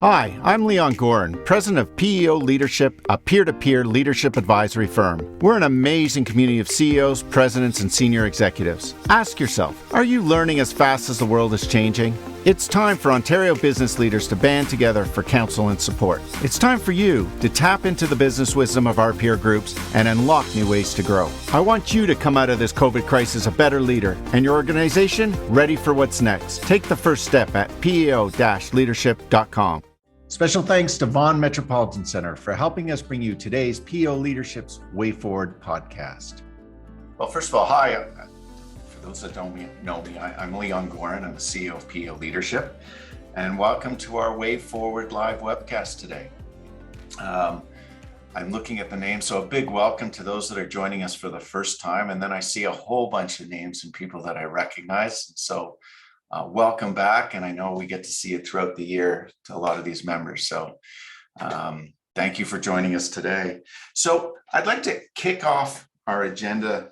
Hi, I'm Leon Gorin, president of PEO Leadership, a peer-to-peer leadership advisory firm. We're an amazing community of CEOs, presidents, and senior executives. Ask yourself, are you learning as fast as the world is changing? It's time for Ontario business leaders to band together for counsel and support. It's time for you to tap into the business wisdom of our peer groups and unlock new ways to grow. I want you to come out of this COVID crisis a better leader and your organization ready for what's next. Take the first step at peo-leadership.com. Special thanks to Vaughan Metropolitan Center for helping us bring you today's PEO Leadership's Way Forward podcast. Well, first of all, hi. For those that don't know me, I'm Leon Gorin. I'm the CEO of PEO Leadership, and welcome to our Way Forward live webcast today. I'm looking at the names, so a big welcome to those that are joining us for the first time, and then I see a whole bunch of names and people that I recognize. So welcome back, and I know we get to see you throughout the year to a lot of these members. So thank you for joining us today. So I'd like to kick off our agenda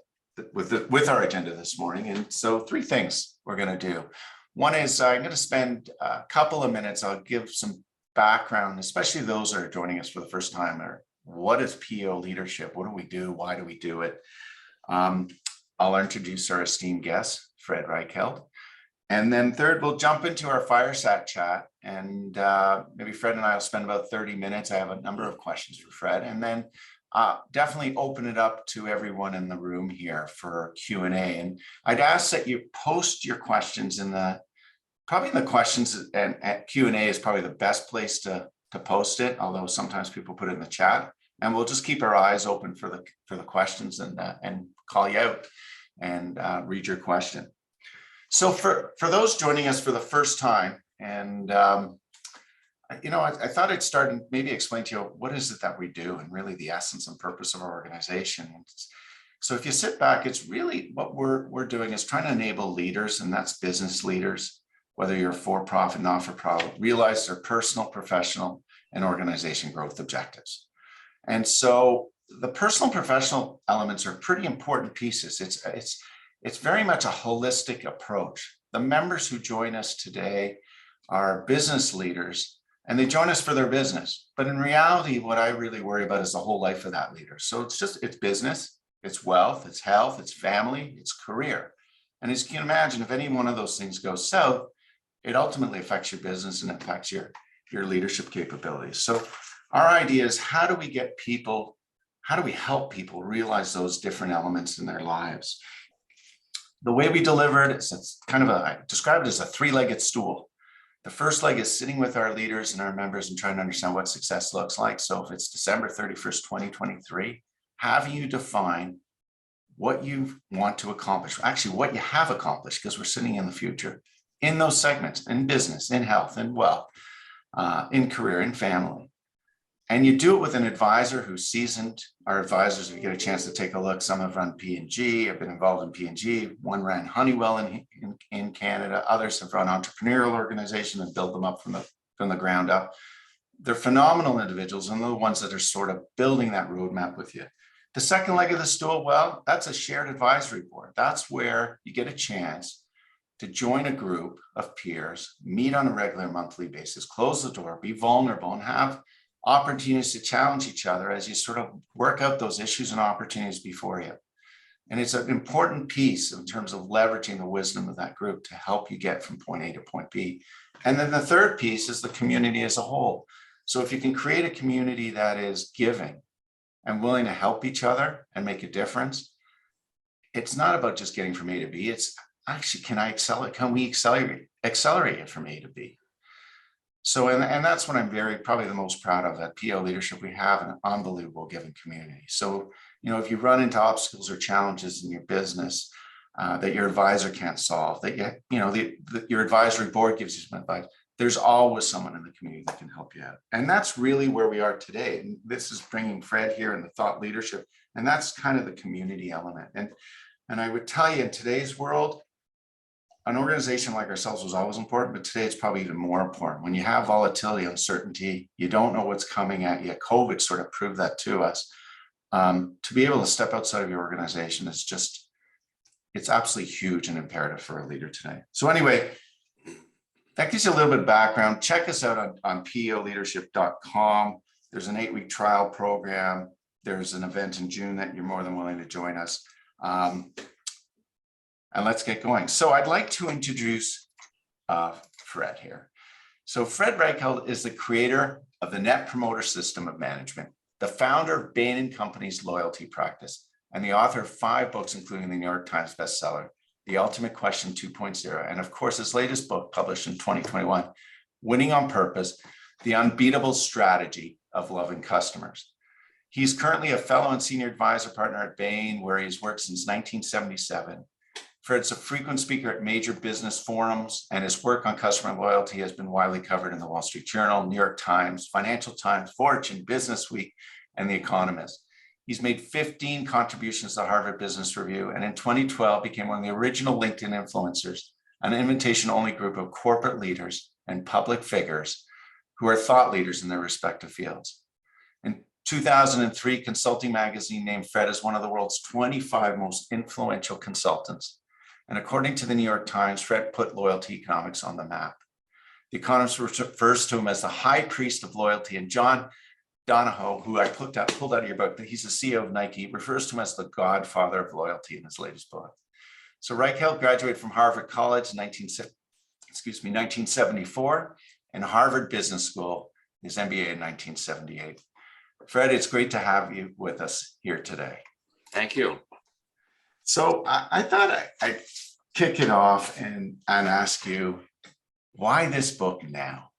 with our agenda this morning. And so three things we're going to do. One is I'm going to spend a couple of minutes. I'll give some background, especially those that are joining us for the first time. Or what is PEO Leadership? What do we do? Why do we do it? I'll introduce our esteemed guest, Fred Reichheld. And then third, we'll jump into our fireside chat, and maybe Fred and I will spend about 30 minutes. I have a number of questions for Fred, and then definitely open it up to everyone in the room here for Q&A. And I'd ask that you post your questions in the questions, and Q&A is probably the best place to post it, although sometimes people put it in the chat. And we'll just keep our eyes open for the questions and call you out and read your question. So for those joining us for the first time, and I thought I'd start and maybe explain to you what is it that we do and really the essence and purpose of our organization. So if you sit back, it's really what we're doing is trying to enable leaders, and that's business leaders, whether you're for-profit, not-for-profit, realize their personal, professional, and organization growth objectives. And so the personal and professional elements are pretty important pieces. It's very much a holistic approach. The members who join us today are business leaders, and they join us for their business. But in reality, what I really worry about is the whole life of that leader. So it's business, it's wealth, it's health, it's family, it's career. And as you can imagine, if any one of those things goes south, it ultimately affects your business and affects your leadership capabilities. So our idea is how do we help people realize those different elements in their lives? The way we deliver it is I describe it as a three-legged stool. The first leg is sitting with our leaders and our members and trying to understand what success looks like. So if it's December 31st, 2023, having you define what you want to accomplish, actually what you have accomplished, because we're sitting in the future, in those segments, in business, in health, in wealth, in career, in family. And you do it with an advisor who's seasoned. Our advisors, if you get a chance to take a look, some have run P&G, have been involved in P&G. One ran Honeywell in Canada. Others have run entrepreneurial organizations and built them up from the ground up. They're phenomenal individuals, and they're the ones that are sort of building that roadmap with you. The second leg of the stool, well, that's a shared advisory board. That's where you get a chance to join a group of peers, meet on a regular monthly basis, close the door, be vulnerable, and have opportunities to challenge each other as you sort of work out those issues and opportunities before you. And it's an important piece in terms of leveraging the wisdom of that group to help you get from point A to point B. And then the third piece is the community as a whole. So if you can create a community that is giving and willing to help each other and make a difference, it's not about just getting from A to B. It's actually, can we accelerate it from A to B? So, and that's what I'm probably the most proud of at PEO Leadership. We have an unbelievable giving community. So, if you run into obstacles or challenges in your business that your advisor can't solve, that your advisory board gives you some advice, there's always someone in the community that can help you out. And that's really where we are today. And this is bringing Fred here in the thought leadership. And that's kind of the community element. And I would tell you, in today's world, an organization like ourselves was always important, but today it's probably even more important. When you have volatility, uncertainty, you don't know what's coming at you. COVID sort of proved that to us. To be able to step outside of your organization it's absolutely huge and imperative for a leader today. So anyway, that gives you a little bit of background. Check us out on peoleadership.com. There's an 8-week trial program. There's an event in June that you're more than willing to join us. And let's get going. So I'd like to introduce Fred here. So Fred Reichheld is the creator of the Net Promoter System of Management, the founder of Bain & Company's loyalty practice, and the author of 5 books, including the New York Times bestseller, The Ultimate Question 2.0, and of course, his latest book published in 2021, Winning on Purpose, The Unbeatable Strategy of Loving Customers. He's currently a fellow and senior advisor partner at Bain, where he's worked since 1977. Fred's a frequent speaker at major business forums, and his work on customer loyalty has been widely covered in the Wall Street Journal, New York Times, Financial Times, Fortune, Business Week, and The Economist. He's made 15 contributions to Harvard Business Review, and in 2012 became one of the original LinkedIn influencers, an invitation-only group of corporate leaders and public figures who are thought leaders in their respective fields. In 2003, Consulting Magazine named Fred as one of the world's 25 most influential consultants. And according to the New York Times, Fred put loyalty economics on the map. The Economist refers to him as the high priest of loyalty, and John Donahoe, who I pulled out of your book, he's the CEO of Nike, refers to him as the godfather of loyalty in his latest book. So Reichheld graduated from Harvard College in 1974, and Harvard Business School, his MBA in 1978. Fred, it's great to have you with us here today. Thank you. So I thought I'd kick it off and ask you, why this book now?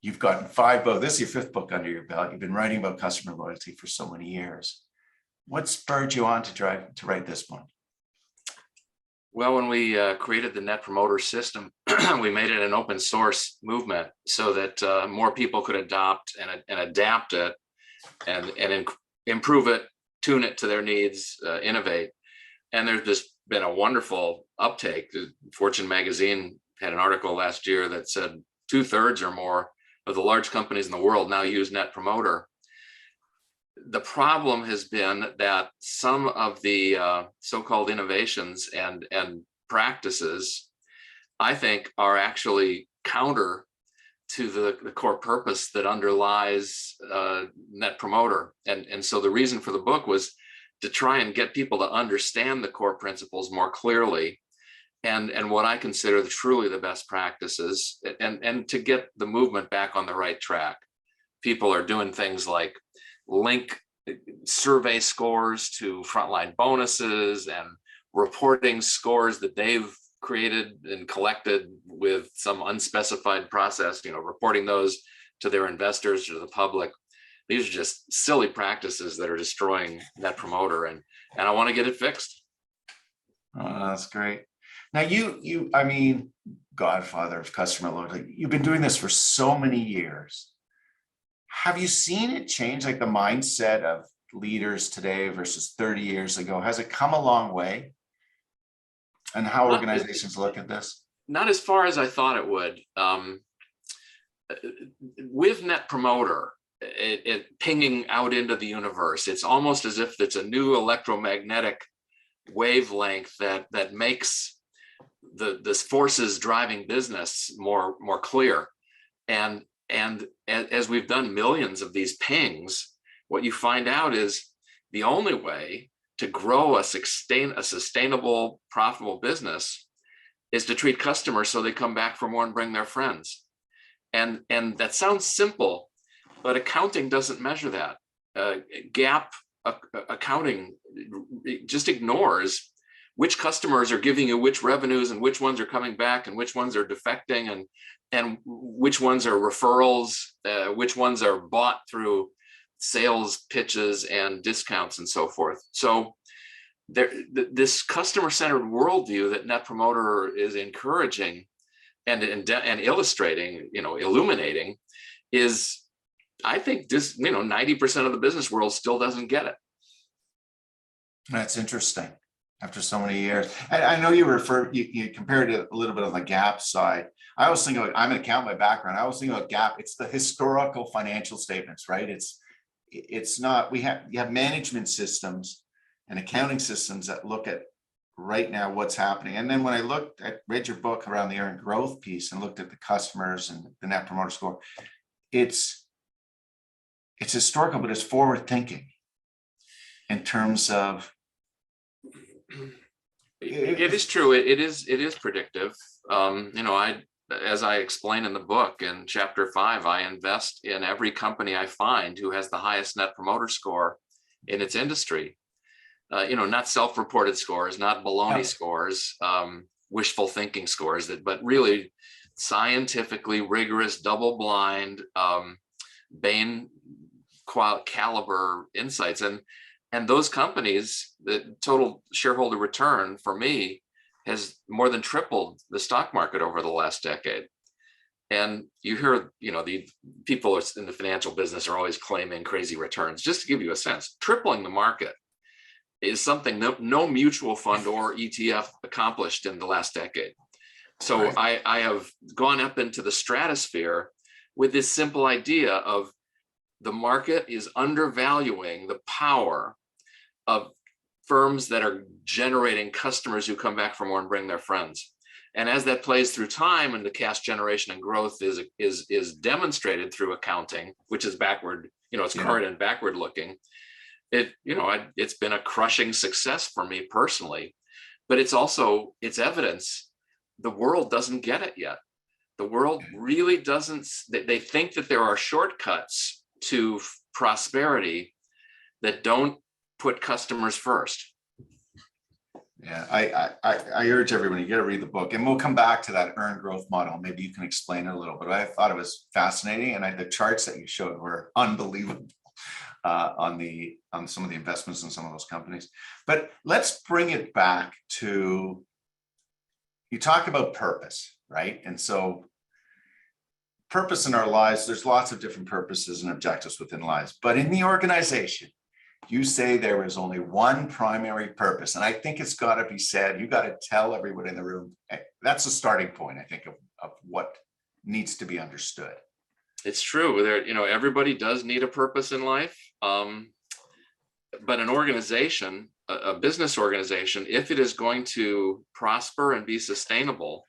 You've gotten 5 books. This is your 5th book under your belt. You've been writing about customer loyalty for so many years. What spurred you on to write this one? Well, when we created the Net Promoter System, we made it an open source movement so that more people could adopt and adapt it and improve it, tune it to their needs, innovate. And there's just been a wonderful uptake. Fortune magazine had an article last year that said 2/3 or more of the large companies in the world now use Net Promoter. The problem has been that some of the so-called innovations and practices, I think, are actually counter to the core purpose that underlies Net Promoter. And so the reason for the book was to try and get people to understand the core principles more clearly, and what I consider truly the best practices, and to get the movement back on the right track. People are doing things like link survey scores to frontline bonuses and reporting scores that they've created and collected with some unspecified process, reporting those to their investors, to the public. These are just silly practices that are destroying Net Promoter, and I want to get it fixed. Oh, that's great. Now I mean, godfather of customer loyalty, you've been doing this for so many years. Have you seen it change, like the mindset of leaders today versus 30 years ago? Has it come a long way? And how organizations look at this? Not as far as I thought it would. With Net Promoter, it pinging out into the universe, it's almost as if it's a new electromagnetic wavelength that makes the forces driving business more clear. And as we've done millions of these pings, what you find out is the only way to grow a sustainable, profitable business is to treat customers so they come back for more and bring their friends. And that sounds simple, but accounting doesn't measure that. GAAP accounting just ignores which customers are giving you which revenues and which ones are coming back and which ones are defecting and which ones are referrals, which ones are bought through sales pitches and discounts and so forth. So this customer-centered worldview that Net Promoter is encouraging and illustrating, illuminating, is, I think, this 90% of the business world still doesn't get it. That's interesting. After so many years, and I know you compared it a little bit on the GAAP side. I always think of, I'm an accountant by background. I always think about GAAP. It's the historical financial statements, right? It's not. You have management systems and accounting systems that look at right now what's happening. And then when I read your book around the earned growth piece and looked at the customers and the net promoter score, it's historical, but it's forward thinking in terms of It is true. It is predictive. As I explain in the book in chapter 5, I invest in every company I find who has the highest net promoter score in its industry. Not self-reported scores, not baloney scores, wishful thinking scores, but really scientifically rigorous, double-blind, Bain caliber insights. And those companies, the total shareholder return for me has more than tripled the stock market over the last decade. And you hear, the people in the financial business are always claiming crazy returns. Just to give you a sense, tripling the market is something no mutual fund or ETF accomplished in the last decade. So right. I have gone up into the stratosphere with this simple idea of the market is undervaluing the power of firms that are generating customers who come back for more and bring their friends. And as that plays through time and the cash generation and growth is demonstrated through accounting, which is backward, it's current and backward looking. It's been a crushing success for me personally, but it's evidence the world doesn't get it yet. The world really doesn't. They think that there are shortcuts to prosperity that don't put customers first. Yeah, I urge everyone, you got to read the book, and we'll come back to that earned growth model. Maybe you can explain it a little bit. I thought it was fascinating, and the charts that you showed were unbelievable on some of the investments in some of those companies. But let's bring it back to, you talk about purpose, right? And so purpose in our lives, there's lots of different purposes and objectives within lives, but in the organization, you say there is only one primary purpose. And I think it's got to be said, you got to tell everyone in the room, that's a starting point, I think, of what needs to be understood. It's true. Everybody does need a purpose in life. But an organization, a business organization, if it is going to prosper and be sustainable,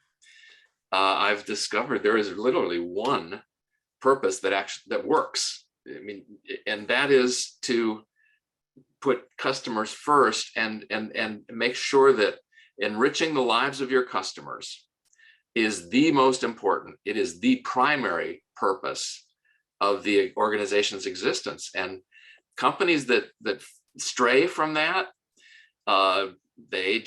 I've discovered there is literally one purpose that works. And that is to put customers first and make sure that enriching the lives of your customers is the most important. It is the primary purpose of the organization's existence. And companies that stray from that, they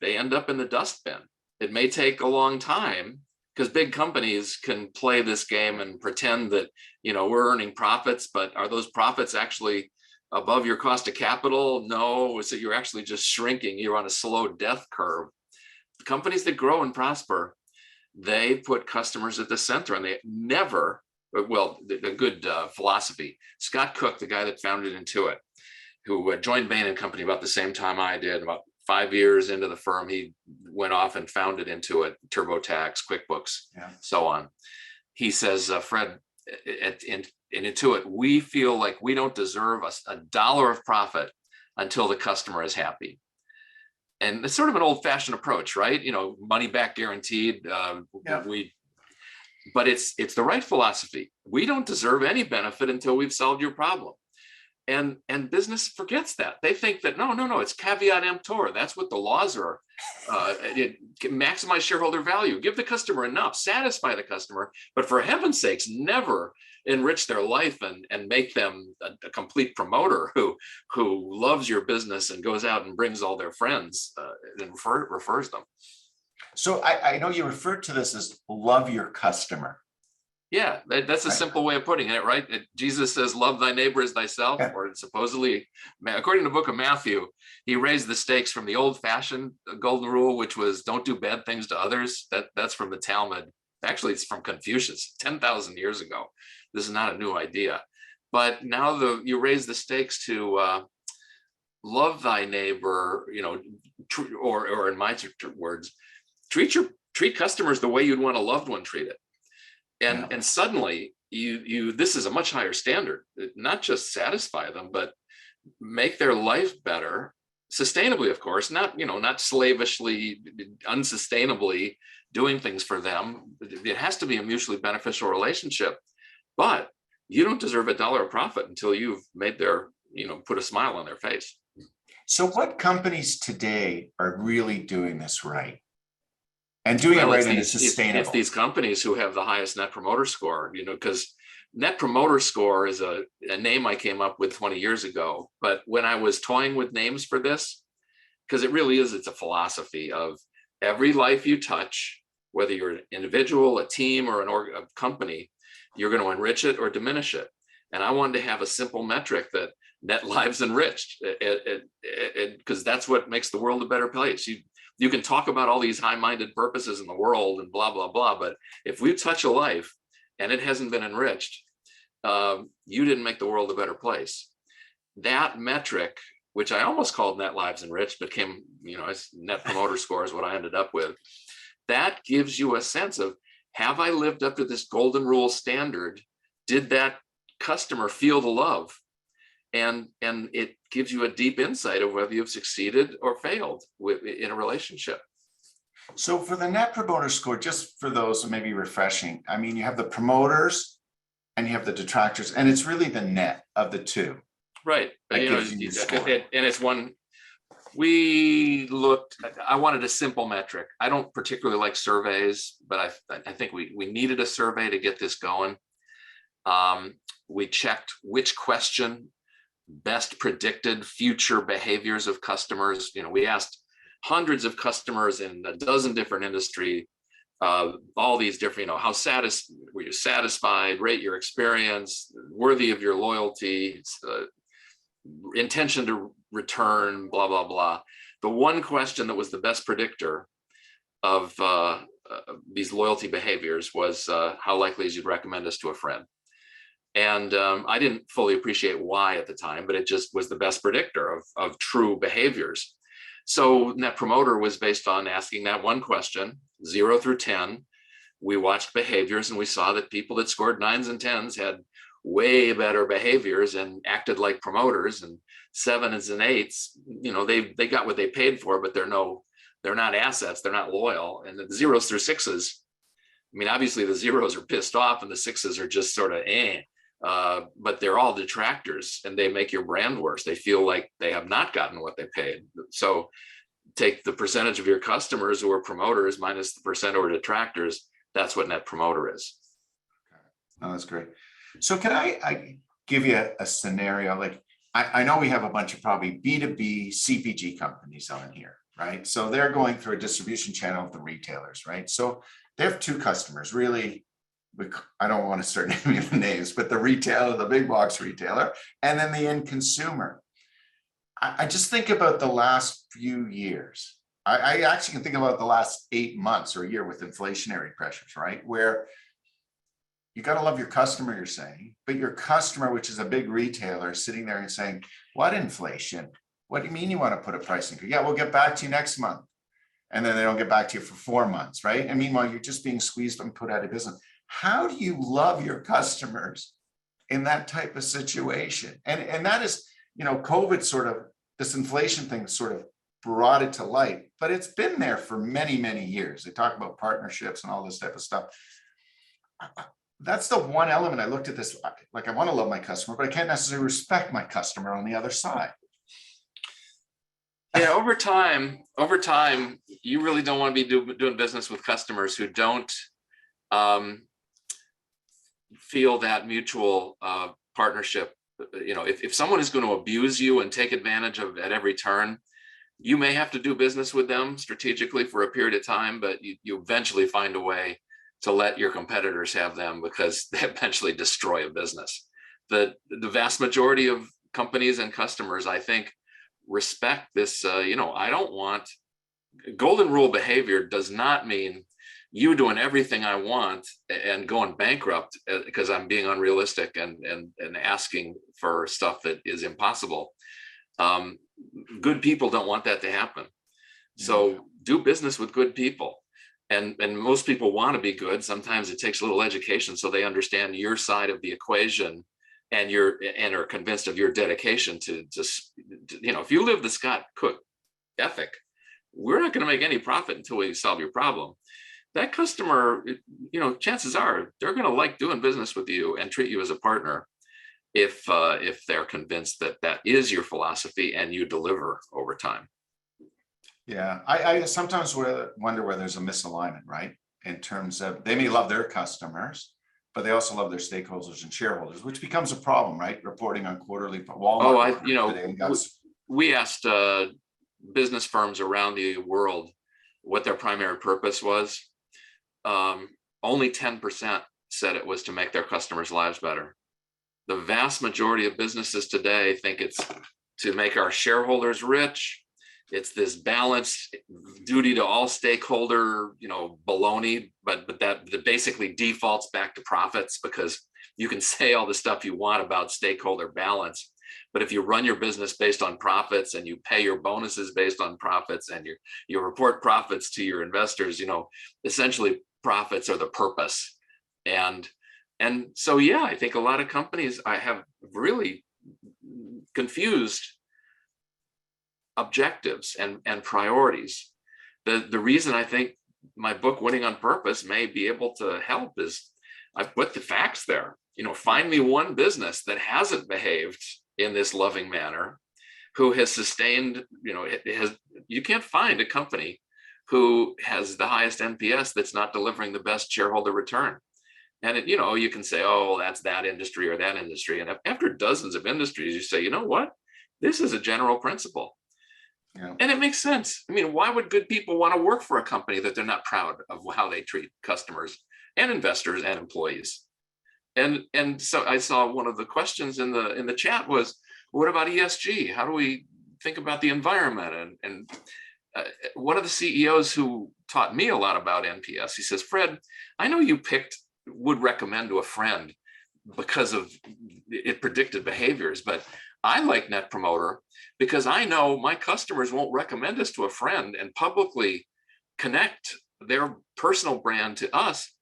end up in the dustbin. It may take a long time because big companies can play this game and pretend that, we're earning profits, but are those profits actually above your cost of capital? No, so you're actually just shrinking. You're on a slow death curve. The companies that grow and prosper, they put customers at the center, and they never, the good philosophy. Scott Cook, the guy that founded Intuit, who joined Bain & Company about the same time I did, about 5 years into the firm, he went off and founded Intuit, TurboTax, QuickBooks, so on. He says, Fred, in Intuit, we feel like we don't deserve a dollar of profit until the customer is happy. And it's sort of an old-fashioned approach, right? Money back guaranteed. But it's the right philosophy. We don't deserve any benefit until we've solved your problem. And business forgets that. They think that no, it's caveat emptor. That's what the laws are. Maximize shareholder value, give the customer enough, satisfy the customer, but for heaven's sakes, never enrich their life and make them a complete promoter who loves your business and goes out and brings all their friends and refers them. So I know you referred to this as love your customer. Yeah, that's a simple way of putting it, right? Jesus says, love thy neighbor as thyself, or supposedly, according to the book of Matthew, he raised the stakes from the old-fashioned golden rule, which was don't do bad things to others. That's from the Talmud. Actually, it's from Confucius, 10,000 years ago. This is not a new idea. But now you raise the stakes to love thy neighbor, or in my words, treat customers the way you'd want a loved one treated. And suddenly this is a much higher standard, not just satisfy them, but make their life better sustainably, of course, not, not slavishly, unsustainably doing things for them. It has to be a mutually beneficial relationship, but you don't deserve $1 of profit until you've made their, put a smile on their face. So what companies today are really doing this right and doing it Well, right and it's it's sustainable? these companies who have the highest net promoter score, because net promoter score is a name I came up with 20 years ago. But when I was toying with names for this, because it really is, it's a philosophy of every life you touch, whether you're an individual, a team, or a company, you're going to enrich it or diminish it. And I wanted to have a simple metric that net lives enriched, because that's what makes the world a better place. You can talk about all these high-minded purposes in the world and blah, blah, blah, but if we touch a life and it hasn't been enriched, you didn't make the world a better place. That metric, which I almost called net lives enriched, but came, net promoter score is what I ended up with. That gives you a sense of, have I lived up to this golden rule standard? Did that customer feel the love? And it gives you a deep insight of whether you've succeeded or failed in a relationship. So for the net promoter score, just for those who may be refreshing, I mean, you have the promoters and you have the detractors, and it's really the net of the two. Right. That gives you your score. And it's one, I wanted a simple metric. I don't particularly like surveys, but I think we needed a survey to get this going. We checked which question best predicted future behaviors of customers. We asked hundreds of customers in a dozen different industry, all these different, how were you satisfied, rate your experience, worthy of your loyalty, intention to return, blah, blah, blah. The one question that was the best predictor of these loyalty behaviors was how likely is you'd recommend us to a friend. And I didn't fully appreciate why at the time, but it just was the best predictor of true behaviors. So Net Promoter was based on asking that one question, 0 through 10. We watched behaviors and we saw that people that scored 9s and 10s had way better behaviors and acted like promoters, and 7s and 8s, they got what they paid for, but they're not assets, they're not loyal. And the 0s through 6s, I mean, obviously the 0s are pissed off and the 6s are just sort of but they're all detractors and they make your brand worse. They feel like they have not gotten what they paid. So take the percentage of your customers who are promoters minus the percent who are detractors. That's what Net Promoter is. Oh, that's great. So can I give you a scenario? Like I know we have a bunch of probably B2B CPG companies on here, right? So they're going through a distribution channel of the retailers, right? So they have two customers, really. I don't want to start naming the names, but the retailer, the big box retailer, and then the end consumer. I just think about the last few years. I actually can think about the last 8 months or a year with inflationary pressures, right? Where you got to love your customer, you're saying, but your customer, which is a big retailer, is sitting there and saying, what inflation? What do you mean you want to put a price increase? Yeah, we'll get back to you next month. And then they don't get back to you for 4 months, right? And meanwhile, you're just being squeezed and put out of business. How do you love your customers in that type of situation? And that is, COVID sort of, this inflation thing sort of brought it to light, but it's been there for many, many years. They talk about partnerships and all this type of stuff. That's the one element I looked at this, like I want to love my customer, but I can't necessarily respect my customer on the other side. Yeah, over time, you really don't want to be doing business with customers who don't feel that mutual partnership. If someone is going to abuse you and take advantage of at every turn, you may have to do business with them strategically for a period of time, but you eventually find a way to let your competitors have them, because they eventually destroy a business. The vast majority of companies and customers, I think, respect this. I don't want golden rule behavior. Does not mean you doing everything I want and going bankrupt because I'm being unrealistic and asking for stuff that is impossible. Good people don't want that to happen. So do business with good people. And most people want to be good. Sometimes it takes a little education so they understand your side of the equation and are convinced of your dedication to just, if you live the Scott Cook ethic, we're not going to make any profit until we solve your problem. That customer, chances are they're going to like doing business with you and treat you as a partner if they're convinced that that is your philosophy and you deliver over time. Yeah, I sometimes wonder where there's a misalignment, right? In terms of they may love their customers, but they also love their stakeholders and shareholders, which becomes a problem, right? Reporting on quarterly. Walmart today we asked business firms around the world what their primary purpose was. Only 10% said it was to make their customers' lives better. The vast majority of businesses today think it's to make our shareholders rich. It's this balanced duty to all stakeholder, baloney, but that basically defaults back to profits, because you can say all the stuff you want about stakeholder balance, but if you run your business based on profits and you pay your bonuses based on profits and you report profits to your investors, essentially profits are the purpose. And so, yeah, I think a lot of companies I have really confused objectives and priorities. The reason I think my book Winning on Purpose may be able to help is I've put the facts there. Find me one business that hasn't behaved in this loving manner, who has sustained, you can't find a company who has the highest NPS that's not delivering the best shareholder return. And you can say, oh, that's that industry or that industry. And after dozens of industries, you say, you know what? This is a general principle. Yeah. And it makes sense. I mean, why would good people want to work for a company that they're not proud of how they treat customers and investors and employees? And so I saw one of the questions in the chat was, what about ESG? How do we think about the environment? And one of the CEOs who taught me a lot about NPS, he says, Fred, I know you would recommend to a friend because of it predicted behaviors, but I like Net Promoter because I know my customers won't recommend us to a friend and publicly connect their personal brand to us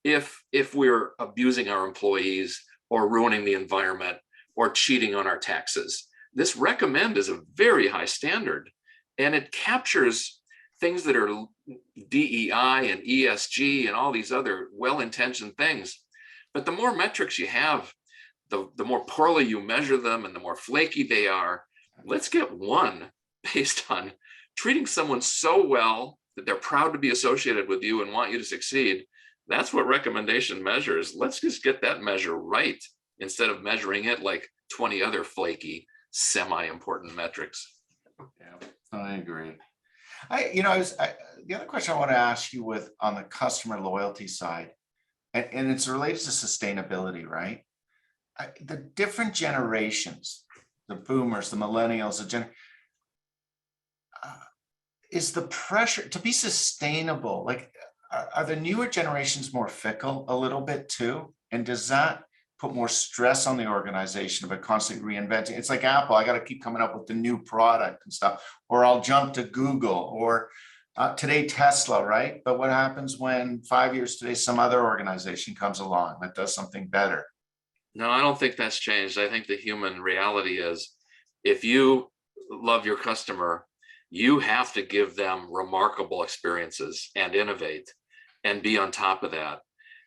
if we're abusing our employees or ruining the environment or cheating on our taxes. This recommend is a very high standard, and it captures things that are DEI and ESG and all these other well-intentioned things. But the more metrics you have, the more poorly you measure them and the more flaky they are. Let's get one based on treating someone so well that they're proud to be associated with you and want you to succeed. That's what recommendation measures. Let's just get that measure right instead of measuring it like 20 other flaky, semi-important metrics. Yeah, I agree. The other question I want to ask you on the customer loyalty side, and it's related to sustainability, right? The different generations, the boomers, the millennials, is the pressure to be sustainable, like, are the newer generations more fickle a little bit too? And does that put more stress on the organization of a constant reinventing? It's like Apple, I got to keep coming up with the new product and stuff, or I'll jump to Google, or today Tesla, right? But what happens when 5 years today, some other organization comes along that does something better? No, I don't think that's changed. I think the human reality is if you love your customer, you have to give them remarkable experiences and innovate and be on top of that.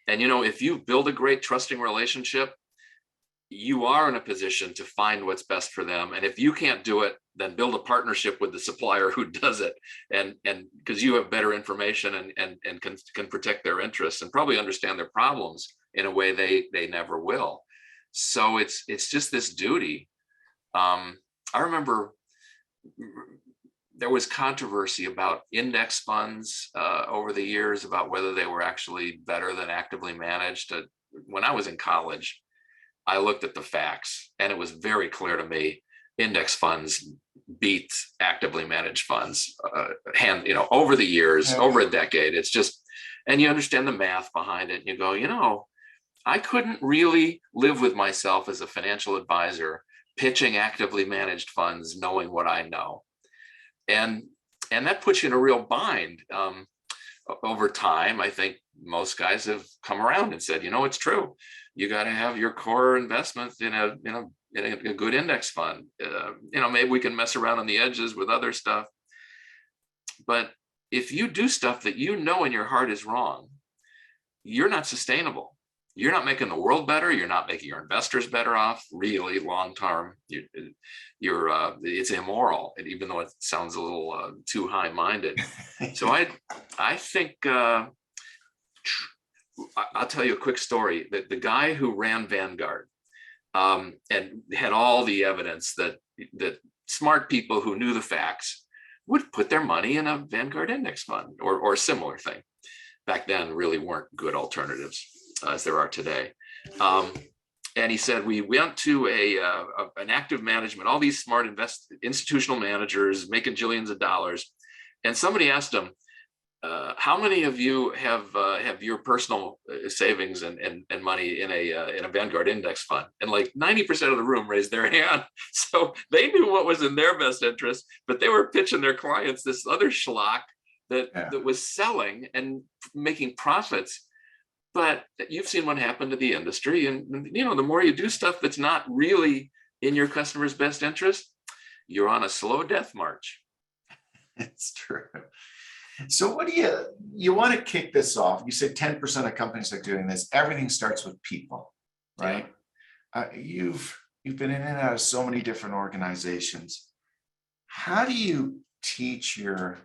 And, if you build a great trusting relationship, you are in a position to find what's best for them. And if you can't do it, then build a partnership with the supplier who does it. And because you have better information and can protect their interests and probably understand their problems in a way they never will. So it's just this duty. I remember there was controversy about index funds over the years about whether they were actually better than actively managed. When I was in college, I looked at the facts and it was very clear to me, index funds beat actively managed funds over the years, over a decade. It's just, and you understand the math behind it. And you go, I couldn't really live with myself as a financial advisor pitching actively managed funds, knowing what I know. And that puts you in a real bind. over time, I think most guys have come around and said, it's true. You got to have your core investment in a good index fund. Maybe we can mess around on the edges with other stuff, but if you do stuff that in your heart is wrong, you're not sustainable. You're not making the world better. You're not making your investors better off, really, long term. It's immoral, even though it sounds a little too high minded. So I think I'll tell you a quick story. That the guy who ran Vanguard and had all the evidence that smart people who knew the facts would put their money in a Vanguard index fund or a similar thing. Back then, really weren't good alternatives as there are today. And he said, we went to an active management, all these smart institutional managers making jillions of dollars. And somebody asked him, how many of you have your personal savings and money in a Vanguard index fund? And like 90% of the room raised their hand. So they knew what was in their best interest, but they were pitching their clients this other schlock that was selling and making profits. But you've seen what happened to the industry. And the more you do stuff that's not really in your customer's best interest, you're on a slow death march. It's true. So what do you want to kick this off? You said 10% of companies are doing this. Everything starts with people, right? Yeah. You've been in and out of so many different organizations. How do you teach your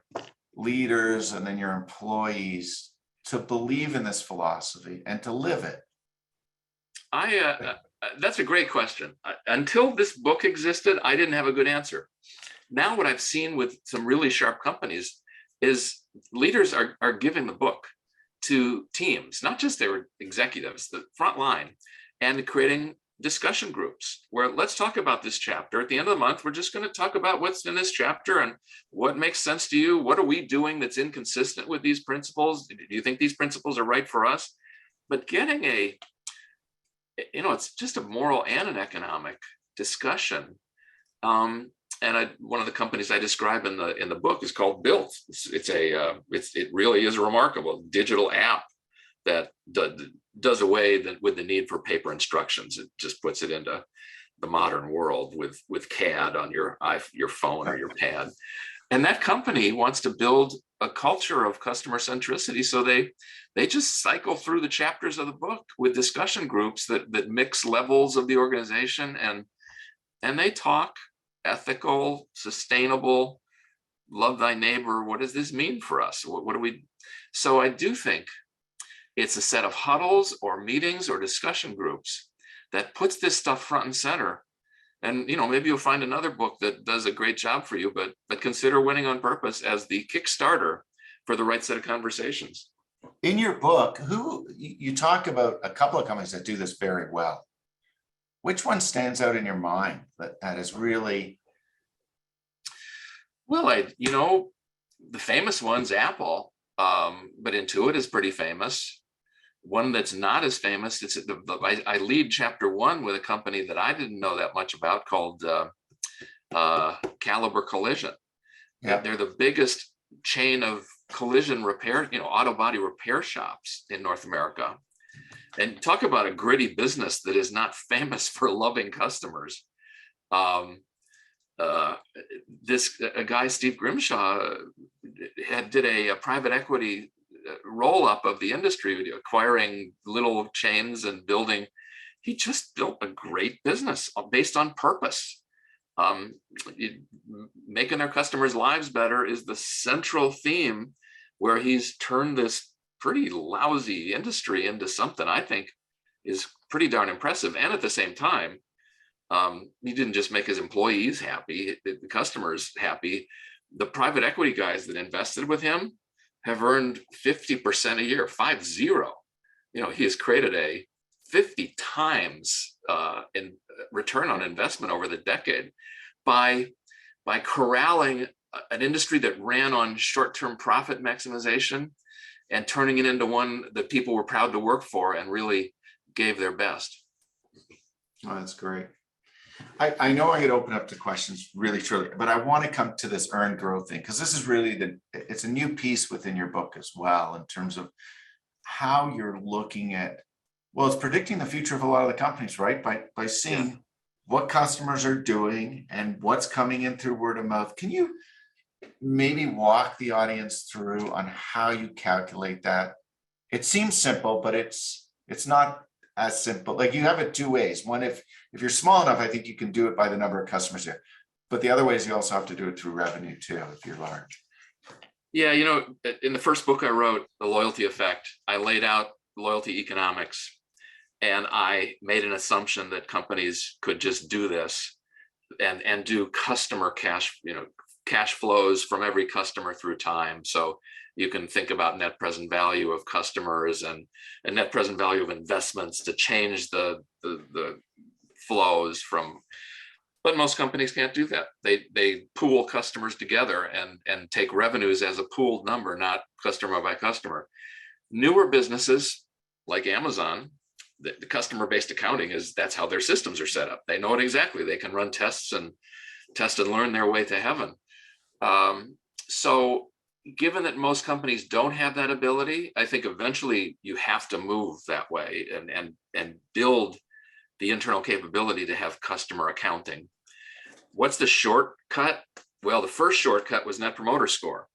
leaders and then your employees to believe in this philosophy and to live it? That's a great question. Until this book existed, I didn't have a good answer. Now what I've seen with some really sharp companies is leaders are giving the book to teams, not just their executives, the front line, and creating discussion groups where let's talk about this chapter. At the end of the month, we're just going to talk about what's in this chapter and what makes sense to you. What are we doing that's inconsistent with these principles? Do you think these principles are right for us? But getting it's just a moral and an economic discussion. And one of the companies I describe in the book is called Built. It really is a remarkable digital app that does away with the need for paper instructions. It just puts it into the modern world with CAD on your phone or your pad. And that company wants to build a culture of customer centricity. So they just cycle through the chapters of the book with discussion groups that mix levels of the organization and they talk ethical, sustainable, love thy neighbor. What does this mean for us? What do we? So I do think it's a set of huddles or meetings or discussion groups that puts this stuff front and center. And maybe you'll find another book that does a great job for you, but consider Winning on Purpose as the Kickstarter for the right set of conversations. In your book, you talk about a couple of companies that do this very well. Which one stands out in your mind that is really? Well, the famous one's Apple, but Intuit is pretty famous. One that's not as famous, I lead chapter 1 with a company that I didn't know that much about called Caliber Collision. Yeah. They're the biggest chain of collision repair, auto body repair shops in North America. And talk about a gritty business that is not famous for loving customers. A guy, Steve Grimshaw, did a private equity roll-up of the industry, acquiring little chains and building. He just built a great business based on purpose. Making their customers' lives better is the central theme, where he's turned this pretty lousy industry into something I think is pretty darn impressive. And at the same time, he didn't just make his employees happy, the customers happy. The private equity guys that invested with him have earned 50% a year, 50. He has created a 50 times in return on investment over the decade by corralling an industry that ran on short-term profit maximization and turning it into one that people were proud to work for and really gave their best. Oh, that's great. I know I could open up to questions really shortly, but I want to come to this earned growth thing because this is really it's a new piece within your book as well in terms of how you're looking at, well, it's predicting the future of a lot of the companies, right? By seeing Yeah. what customers are doing and what's coming in through word of mouth. Can you maybe walk the audience through on how you calculate that? It seems simple, but it's not as simple. Like you have it two ways. One, if you're small enough, I think you can do it by the number of customers there. But the other way is you also have to do it through revenue too, if you're large. Yeah, you know, in the first book I wrote, The Loyalty Effect, I laid out loyalty economics, and I made an assumption that companies could just do this and do customer cash, you know, cash flows from every customer through time. So you can think about net present value of customers and net present value of investments to change the flows from. But most companies can't do that. They pool customers together and take revenues as a pooled number, not customer by customer. Newer businesses like Amazon, the customer-based accounting that's how their systems are set up. They know it exactly. They can run tests and test and learn their way to heaven. So given that most companies don't have that ability, I think eventually you have to move that way and build the internal capability to have customer accounting. What's the shortcut? Well, the first shortcut was Net Promoter Score,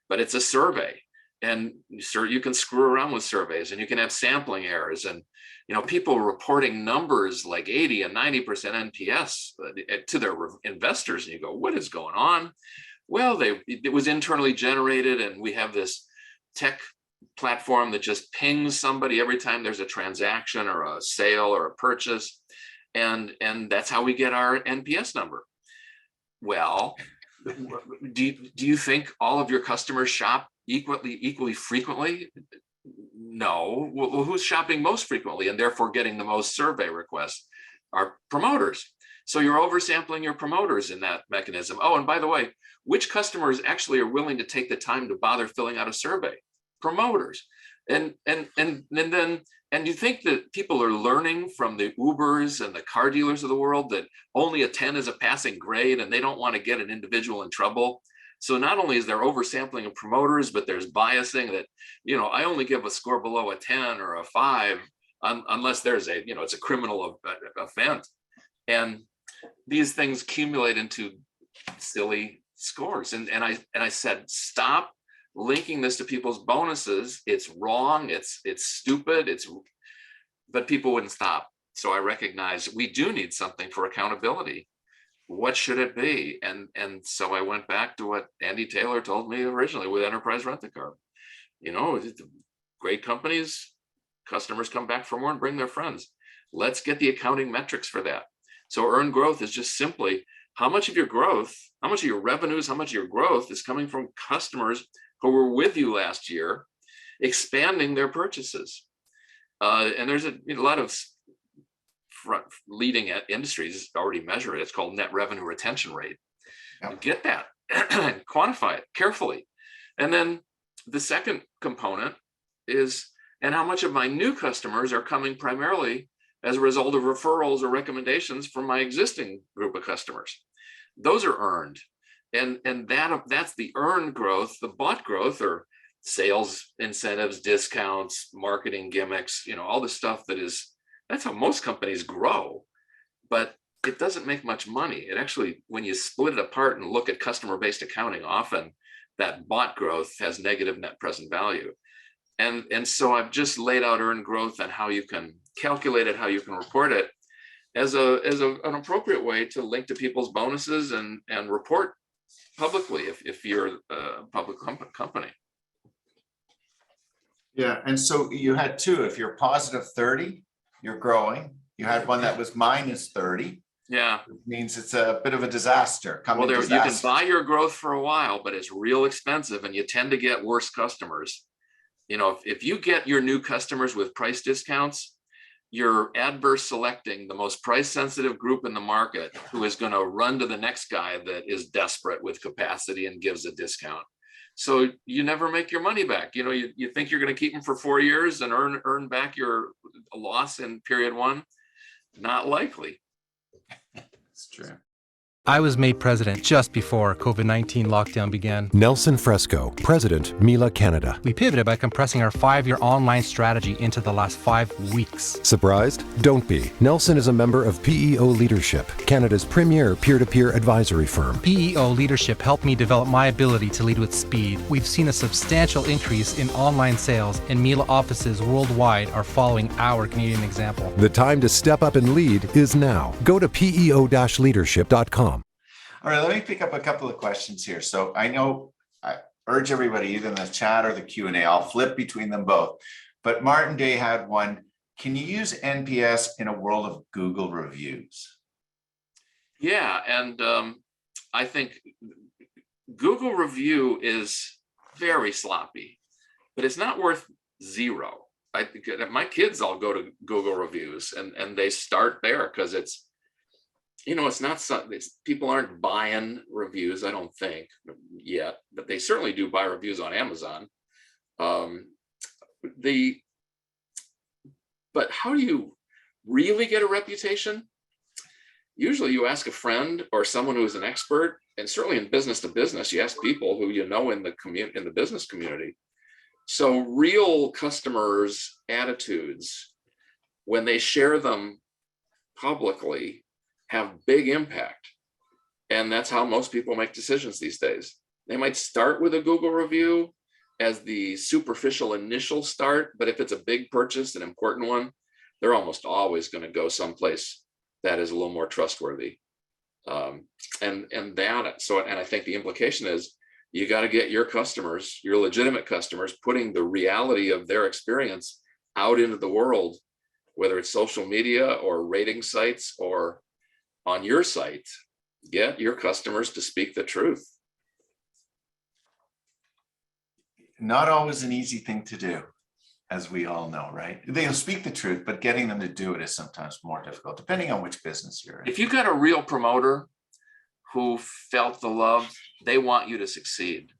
but it's a survey. And sir, you can screw around with surveys and you can have sampling errors and, you know, people reporting numbers like 80 and 90% NPS to their investors. And you go, what is going on? Well, it was internally generated, and we have this tech platform that just pings somebody every time there's a transaction or a sale or a purchase. And that's how we get our NPS number. Well, do you think all of your customers shop equally frequently? No. Well, who's shopping most frequently and therefore getting the most survey requests? Are promoters. So you're oversampling your promoters in that mechanism. Oh, and by the way, which customers actually are willing to take the time to bother filling out a survey? Promoters. And you think that people are learning from the Ubers and the car dealers of the world that only a 10 is a passing grade and they don't want to get an individual in trouble. So not only is there oversampling of promoters, but there's biasing that, you know, I only give a score below a 10 or a 5 unless there's a, you know, it's a criminal offense. And these things accumulate into silly scores. And I said, stop linking this to people's bonuses. It's wrong. It's stupid. But people wouldn't stop. So I recognized we do need something for accountability. What should it be? And so I went back to what Andy Taylor told me originally with Enterprise Rent-A-Car. You know, great companies, customers come back for more and bring their friends. Let's get the accounting metrics for that. So earned growth is just simply how much of your growth, how much of your revenues, how much of your growth is coming from customers who were with you last year, expanding their purchases. And there's a lot of leading industries already measure it. It's called net revenue retention rate. Yep. Get that and quantify it carefully. And then the second component is, and how much of my new customers are coming primarily as a result of referrals or recommendations from my existing group of customers. Those are earned. And that's the earned growth. The bought growth or sales incentives, discounts, marketing gimmicks, you know, all the stuff that's how most companies grow, but it doesn't make much money. It actually, when you split it apart and look at customer-based accounting, often that bought growth has negative net present value. And so I've just laid out earned growth and how you can calculate it, how you can report it as an appropriate way to link to people's bonuses and report publicly if you're a public company. Yeah, and so you had two. If you're positive 30, you're growing. You had one that was minus 30. Yeah, it means it's a bit of a disaster. Well, you can buy your growth for a while, but it's real expensive, and you tend to get worse customers. You know, if you get your new customers with price discounts, you're adverse selecting the most price sensitive group in the market who is going to run to the next guy that is desperate with capacity and gives a discount. So you never make your money back. You know, you think you're going to keep them for 4 years and earn back your loss in period one? Not likely. It's true. I was made president just before COVID-19 lockdown began. Nelson Fresco, President, Mila Canada. We pivoted by compressing our 5-year online strategy into the last 5 weeks. Surprised? Don't be. Nelson is a member of PEO Leadership, Canada's premier peer-to-peer advisory firm. PEO Leadership helped me develop my ability to lead with speed. We've seen a substantial increase in online sales, and Mila offices worldwide are following our Canadian example. The time to step up and lead is now. Go to peo-leadership.com. All right, let me pick up a couple of questions here. So I know I urge everybody, either in the chat or the Q&A, I'll flip between them both. But Martin Day had one. Can you use NPS in a world of Google reviews? Yeah, and I think Google review is very sloppy, but it's not worth zero. I think my kids all go to Google reviews and they start there because it's, it's not something, people aren't buying reviews, I don't think yet, but they certainly do buy reviews on Amazon. But how do you really get a reputation? Usually you ask a friend or someone who is an expert, and certainly in business to business, you ask people who in the business community. So real customers' attitudes, when they share them publicly, have big impact. And that's how most people make decisions these days. They might start with a Google review as the superficial initial start, but if it's a big purchase, an important one, they're almost always going to go someplace that is a little more trustworthy. And I think the implication is you got to get your customers, your legitimate customers, putting the reality of their experience out into the world, whether it's social media or rating sites or on your site. Get your customers to speak the truth. Not always an easy thing to do, as we all know, right? They'll speak the truth, but getting them to do it is sometimes more difficult, depending on which business you're in. If you got a real promoter who felt the love, they want you to succeed.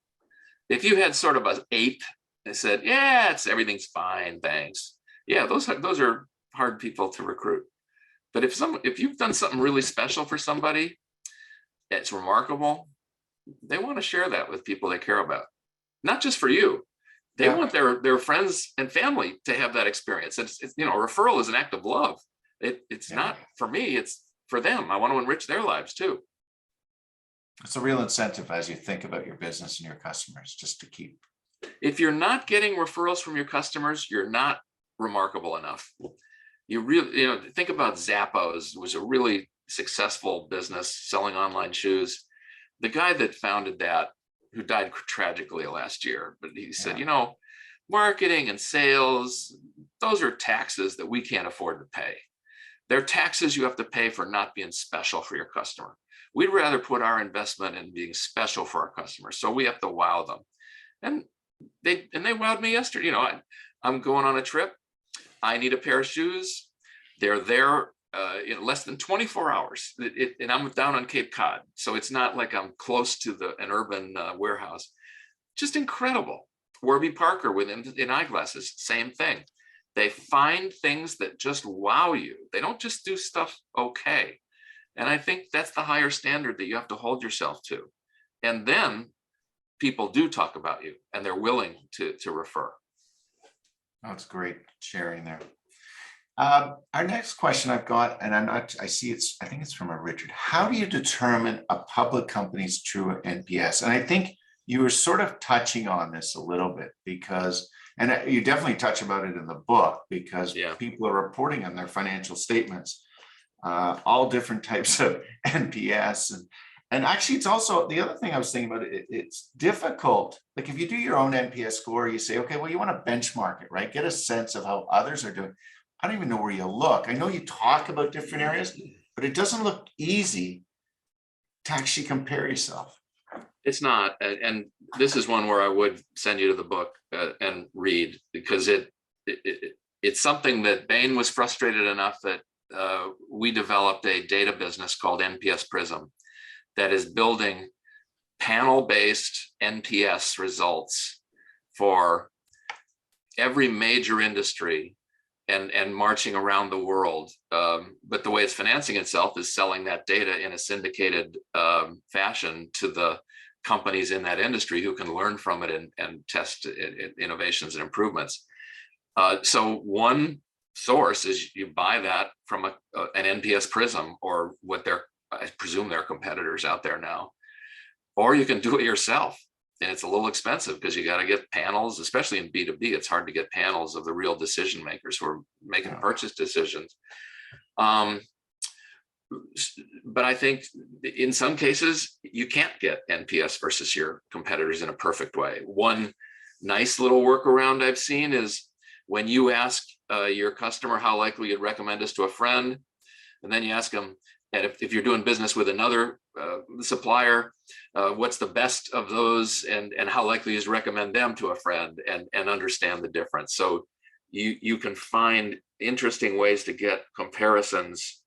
If you had sort of an ape that said, yeah, everything's fine, thanks. Yeah, those are hard people to recruit. But if you've done something really special for somebody, it's remarkable, they want to share that with people they care about. Not just for you. They want their friends and family to have that experience. It's referral is an act of love. It's not for me, it's for them. I want to enrich their lives too. It's a real incentive as you think about your business and your customers, just to keep. If you're not getting referrals from your customers, you're not remarkable enough. You really, think about Zappos. It was a really successful business selling online shoes. The guy that founded that, who died tragically last year, but he said, marketing and sales, those are taxes that we can't afford to pay. They're taxes you have to pay for not being special for your customer. We'd rather put our investment in being special for our customers. So we have to wow them. And they wowed me yesterday. I'm going on a trip. I need a pair of shoes. They're there in less than 24 hours. And I'm down on Cape Cod. So it's not like I'm close to an urban warehouse. Just incredible. Warby Parker in eyeglasses, same thing. They find things that just wow you. They don't just do stuff okay. And I think that's the higher standard that you have to hold yourself to. And then people do talk about you and they're willing to refer. That's great sharing there. Our next question I've got, and I think it's from a Richard. How do you determine a public company's true NPS? And I think you were sort of touching on this a little bit and you definitely touch about it in the book, because people are reporting on their financial statements, all different types of NPS. And actually, it's also the other thing I was thinking about, it's difficult. Like if you do your own NPS score, you say, okay, well, you want to benchmark it, right? Get a sense of how others are doing. I don't even know where you look. I know you talk about different areas, but it doesn't look easy to actually compare yourself. It's not. And this is one where I would send you to the book and read, because it's something that Bain was frustrated enough that we developed a data business called NPS Prism that is building panel-based NPS results for every major industry and marching around the world. But the way it's financing itself is selling that data in a syndicated fashion to the companies in that industry who can learn from it and test innovations and improvements. So one source is you buy that from an NPS Prism, or what I presume there are competitors out there now, or you can do it yourself. And it's a little expensive because you got to get panels, especially in B2B. It's hard to get panels of the real decision makers who are making purchase decisions. But I think in some cases, you can't get NPS versus your competitors in a perfect way. One nice little workaround I've seen is when you ask your customer how likely you'd recommend us to a friend, and then you ask them, and if you're doing business with another supplier, what's the best of those, and how likely is recommend them to a friend, and understand the difference. So you can find interesting ways to get comparisons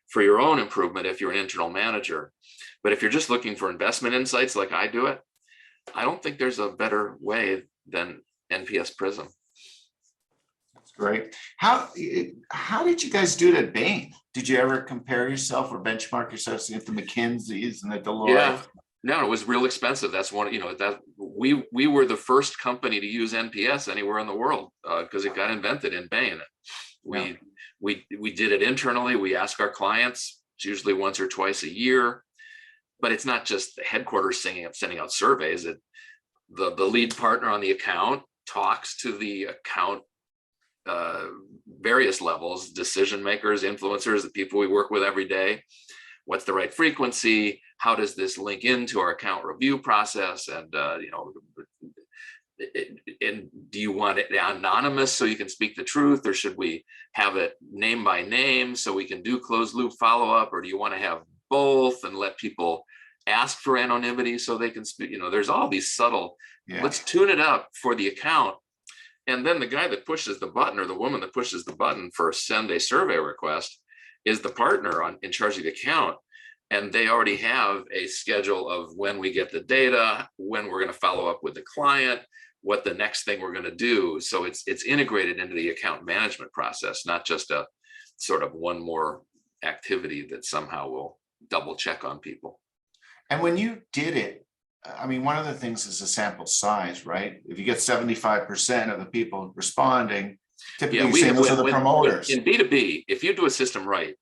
for your own improvement if you're an internal manager. But if you're just looking for investment insights like I do it, I don't think there's a better way than NPS Prism. That's great. How did you guys do it at Bain? Did you ever compare yourself or benchmark yourself against the McKinseys and the Deloitte? Yeah, no, it was real expensive. That's one, that we were the first company to use NPS anywhere in the world because it got invented in Bain. We did it internally. We ask our clients, it's usually once or twice a year, but it's not just the headquarters sending out surveys. The lead partner on the account talks to the account various levels, decision makers, influencers, the people we work with every day. What's the right frequency? How does this link into our account review process? And and do you want it anonymous so you can speak the truth, or should we have it name by name so we can do closed loop follow-up, or do you want to have both and let people ask for anonymity so they can speak? There's all these subtle, let's tune it up for the account. And then the guy that pushes the button, or the woman that pushes the button for send a survey request, is the partner in charge of the account. And they already have a schedule of when we get the data, when we're going to follow up with the client, what the next thing we're going to do. So it's integrated into the account management process, not just a sort of one more activity that somehow will double check on people. And when you did it, I mean, one of the things is the sample size, right? If you get 75% of the people responding, typically those are the promoters. In B2B, if you do a system right,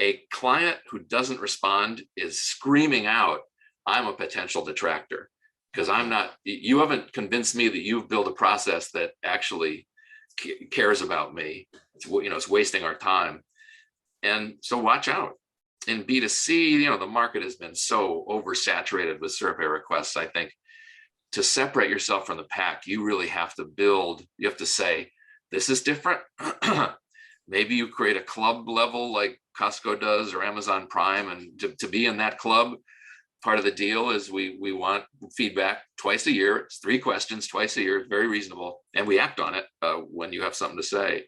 a client who doesn't respond is screaming out, I'm a potential detractor, because you haven't convinced me that you've built a process that actually cares about me. It's wasting our time. And so watch out. In B2C, the market has been so oversaturated with survey requests. I think to separate yourself from the pack, you really have to say, this is different. Maybe you create a club level like Costco does or Amazon Prime, and to be in that club, part of the deal is we want feedback twice a year. It's 3 questions twice a year. It's very reasonable. And we act on it when you have something to say.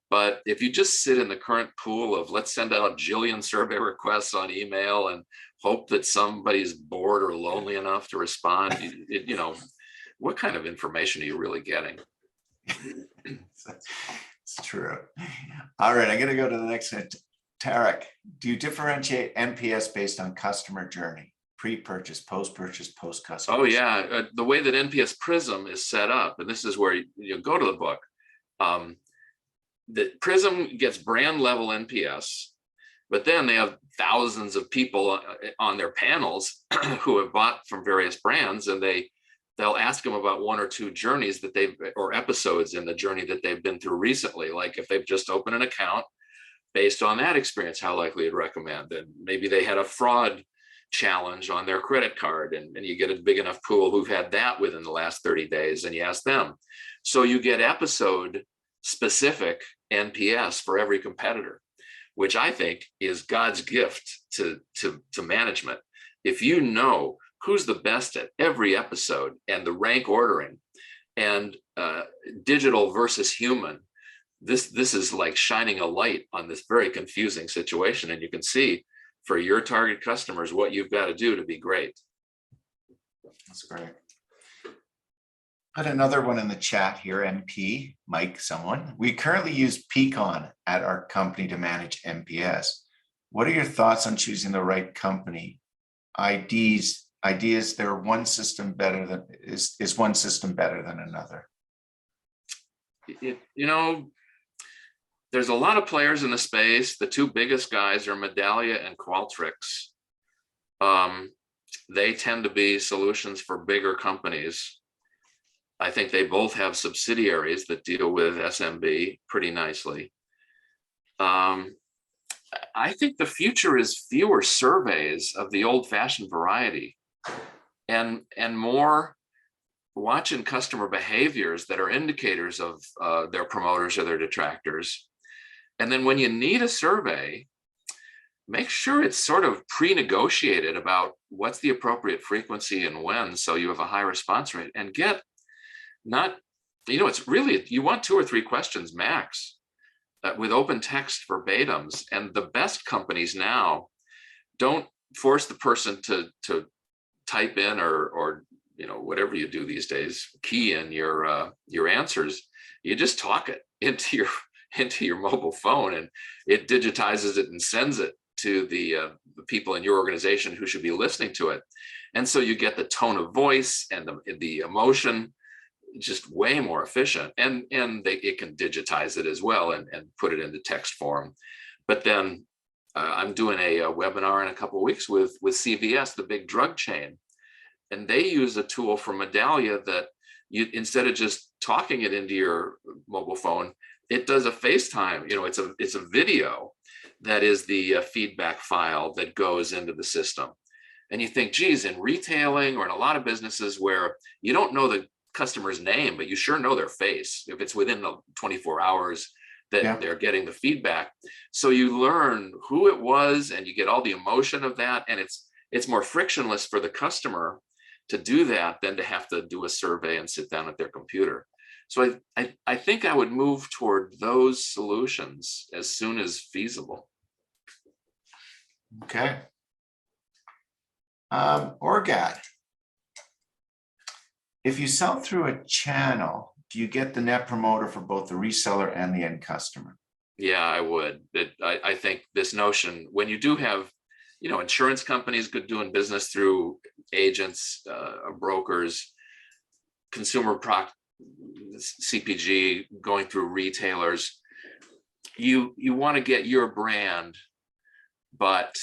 But if you just sit in the current pool of let's send out a jillion survey requests on email and hope that somebody's bored or lonely enough to respond, what kind of information are you really getting? It's true. All right, I'm going to go to the next one. Tarek, do you differentiate NPS based on customer journey? Pre-purchase, post-purchase, post-customer? Oh, yeah. The way that NPS Prism is set up, and this is where you go to the book, the Prism gets brand level NPS, but then they have thousands of people on their panels who have bought from various brands, and they'll ask them about 1 or 2 journeys or episodes in the journey that they've been through recently. Like if they've just opened an account, based on that experience, how likely you'd recommend. And maybe they had a fraud challenge on their credit card, and you get a big enough pool who've had that within the last 30 days, and you ask them. So you get episode specific NPS for every competitor, which I think is God's gift to management. If you know who's the best at every episode and the rank ordering and digital versus human, this is like shining a light on this very confusing situation. And you can see for your target customers what you've got to do to be great. That's great. Put another one in the chat here, MP, Mike, someone. We currently use Peakon at our company to manage NPS. What are your thoughts on choosing the right company? Ideas, there one system better than, is one system better than another? You know, there's a lot of players in the space. The two biggest guys are Medallia and Qualtrics. They tend to be solutions for bigger companies. I think they both have subsidiaries that deal with SMB pretty nicely. I think the future is fewer surveys of the old-fashioned variety and more watching customer behaviors that are indicators of their promoters or their detractors. And then when you need a survey, make sure it's sort of pre-negotiated about what's the appropriate frequency and when, so you have a high response rate, and get not, it's really, you want 2 or 3 questions max with open text verbatims. And the best companies now don't force the person to type in or whatever you do these days, key in your answers. You just talk it into your mobile phone, and it digitizes it and sends it to the people in your organization who should be listening to it. And so you get the tone of voice and the emotion just way more efficient, and it can digitize it as well and put it into text form. But then I'm doing a webinar in a couple of weeks with CVS, the big drug chain, and they use a tool from Medallia that you, instead of just talking it into your mobile phone, it does a FaceTime. It's a video that is the feedback file that goes into the system. And you think, geez, in retailing or in a lot of businesses where you don't know the customer's name, but you sure know their face, if it's within the 24 hours that they're getting the feedback. So you learn who it was and you get all the emotion of that. And it's more frictionless for the customer to do that than to have to do a survey and sit down at their computer. So I think I would move toward those solutions as soon as feasible. Okay. Orgat. If you sell through a channel, do you get the net promoter for both the reseller and the end customer? Yeah, I would. I think this notion, when you do have, insurance companies good doing business through agents, brokers, consumer CPG going through retailers, you want to get your brand, but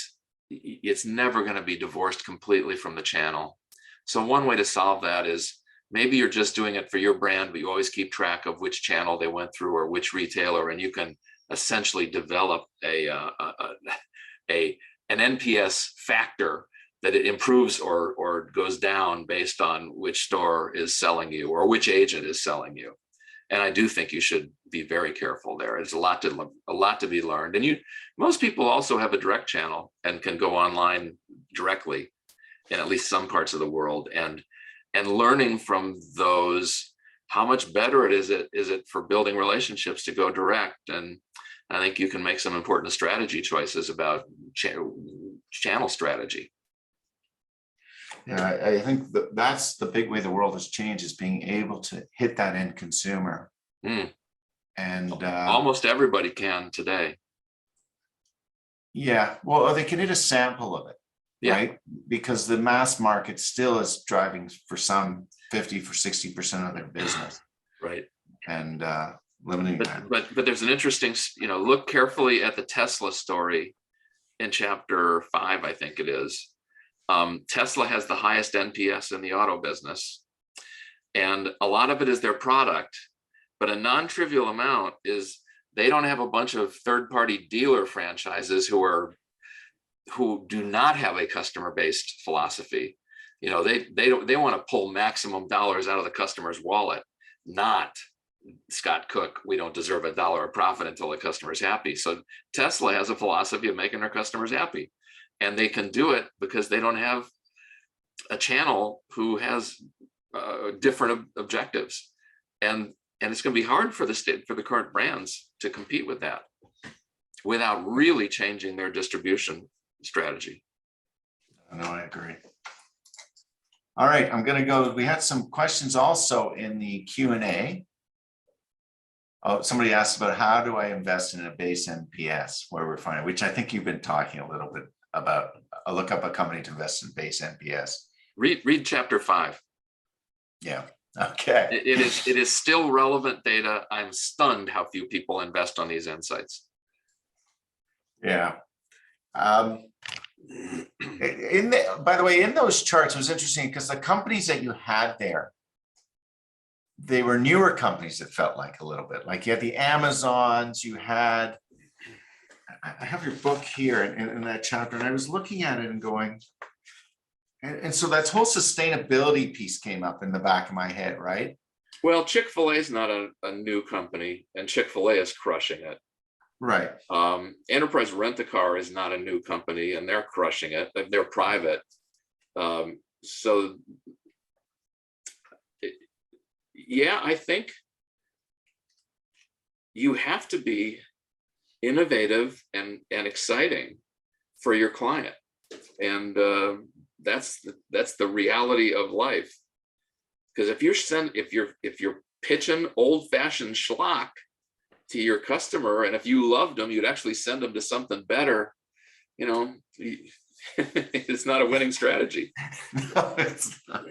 it's never going to be divorced completely from the channel. So one way to solve that is maybe you're just doing it for your brand, but you always keep track of which channel they went through or which retailer, and you can essentially develop an NPS factor that it improves or goes down based on which store is selling you or which agent is selling you. And I do think you should be very careful there. There's a lot to be learned. And most people also have a direct channel and can go online directly in at least some parts of the world, and learning from those, how much better is it for building relationships to go direct. And I think you can make some important strategy choices about channel strategy. Yeah, I think that's the big way the world has changed, is being able to hit that end consumer. And almost everybody can today. Yeah, well, they can hit a sample of it. Yeah. Right, because the mass market still is driving for some 60% of their business. Right. And limiting that. But there's an interesting, look carefully at the Tesla story in chapter 5, I think it is. Tesla has the highest NPS in the auto business, and a lot of it is their product, but a non-trivial amount is they don't have a bunch of third-party dealer franchises who do not have a customer-based philosophy. They want to pull maximum dollars out of the customer's wallet, not Scott Cook, we don't deserve $1 of profit until the customer's happy. So Tesla has a philosophy of making their customers happy, and they can do it because they don't have a channel who has different objectives, and it's going to be hard for the current brands to compete with that without really changing their distribution strategy. No, I agree. All right, I'm gonna go, we had some questions also in the Q&A. Oh, somebody asked about how do I invest in a base NPS, where we're finding, which I think you've been talking a little bit about. I'll look up a company to invest in base NPS. Read chapter 5. Yeah, okay. It is still relevant data. I'm stunned how few people invest on these insights. Yeah. By the way, in those charts, it was interesting because the companies that you had there, they were newer companies that felt like a little bit like you had the Amazons, you had, I have your book here in that chapter, and I was looking at it and going, and so that whole sustainability piece came up in the back of my head, right? Well, Chick-fil-A is not a new company, and Chick-fil-A is crushing it. Right. Enterprise Rent-A-Car is not a new company, and they're crushing it. They're private. Yeah, I think you have to be innovative and exciting for your client, and that's the reality of life. Because if you're pitching old-fashioned schlock to your customer, and if you loved them, you'd actually send them to something better, you know, it's not a winning strategy. No, it's not.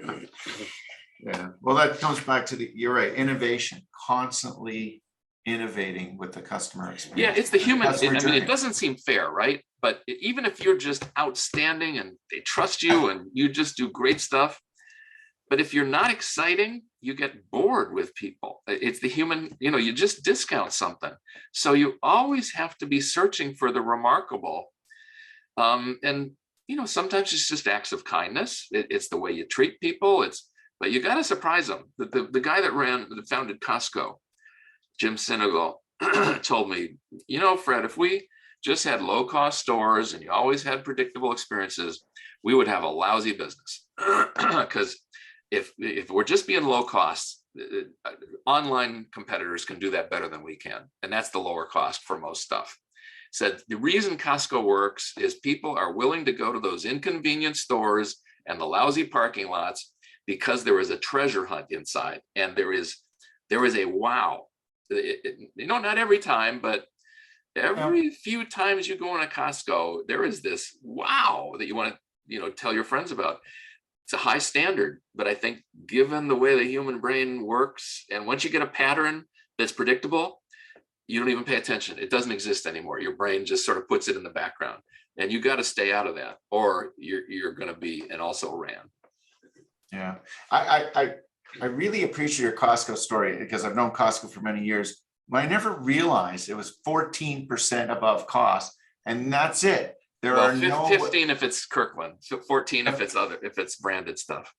Yeah, well, that comes back to you're right, innovation, constantly innovating with the customer experience. Yeah, it's the human. Customer I mean, journey. it doesn't seem fair, right? But even if you're just outstanding and they trust you and you just do great stuff, but if you're not exciting, you get bored with people. It's the human, you just discount something. So you always have to be searching for the remarkable. And sometimes it's just acts of kindness. It's the way you treat people. But you got to surprise them. The guy that founded Costco, Jim Sinegal, told me, Fred, if we just had low-cost stores and you always had predictable experiences, we would have a lousy business. Because if we're just being low cost, online competitors can do that better than we can. And that's the lower cost for most stuff. Said the reason Costco works is people are willing to go to those inconvenient stores and the lousy parking lots because there is a treasure hunt inside, and there is a wow. Not every time, but every few times you go in a Costco, there is this wow that you want to tell your friends about. It's a high standard, but I think given the way the human brain works, and once you get a pattern that's predictable, you don't even pay attention. It doesn't exist anymore. Your brain just sort of puts it in the background, and you got to stay out of that, or you're going to be an also ran. Yeah, I really appreciate your Costco story because I've known Costco for many years. But I never realized it was 14% above cost, and that's it. There are 15 if it's Kirkland, 14 if it's branded stuff.